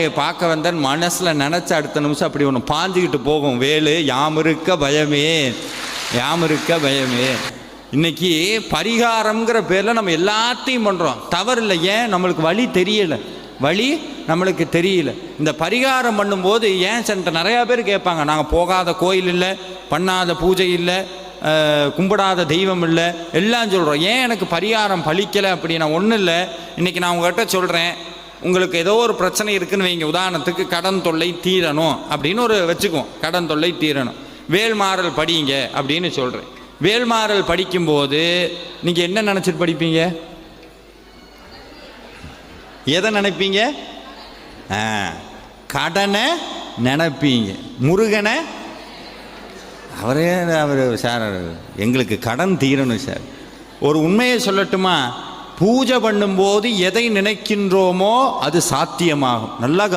பார்க்க வந்தேன் மனசில் நினச்ச அடுத்த நிமிஷம் அப்படி ஒன்று பாஞ்சிக்கிட்டு போகும். வேலு யாமிருக்க பயமே, யாமிருக்க பயமே. இன்னைக்கு பரிகாரம்ங்கிற பேரில் நம்ம எல்லாத்தையும் பண்ணுறோம். தவறு இல்லை. ஏன்? நம்மளுக்கு வழி தெரியலை, வழி நம்மளுக்கு தெரியல. இந்த பரிகாரம் பண்ணும்போது ஏன் சென்ற நிறையா பேர் கேட்பாங்க, நாங்கள் போகாத கோயில் இல்லை, பண்ணாத பூஜை இல்லை, கும்பிடாத தெய்வம் இல்லை, எல்லாம் சொல்கிறோம். ஏன் எனக்கு பரிகாரம் பலிக்கலை அப்படின்னா ஒன்றும் இல்லை. இன்றைக்கி நான் உங்கள்கிட்ட சொல்கிறேன், உங்களுக்கு ஏதோ ஒரு பிரச்சனை இருக்குன்னு வைங்க. உதாரணத்துக்கு கடன் தொல்லை தீரணும் அப்படின்னு ஒரு வச்சுக்குவோம். கடன் தொல்லை தீரணும், வேல்மாறல் படிங்க அப்படின்னு சொல்கிறேன். வேல்மாறல் படிக்கும்போது நீங்கள் என்ன நினச்சிட்டு படிப்பீங்க? எதை நினைப்பீங்க? கடனை நினைப்பீங்க. முருகனை அவர் சார் எங்களுக்கு கடன் தீரணும் சார். ஒரு உண்மையை சொல்லட்டுமா? பூஜை பண்ணும்போது எதை நினைக்கின்றோமோ அது சாத்தியமாகும். நல்லா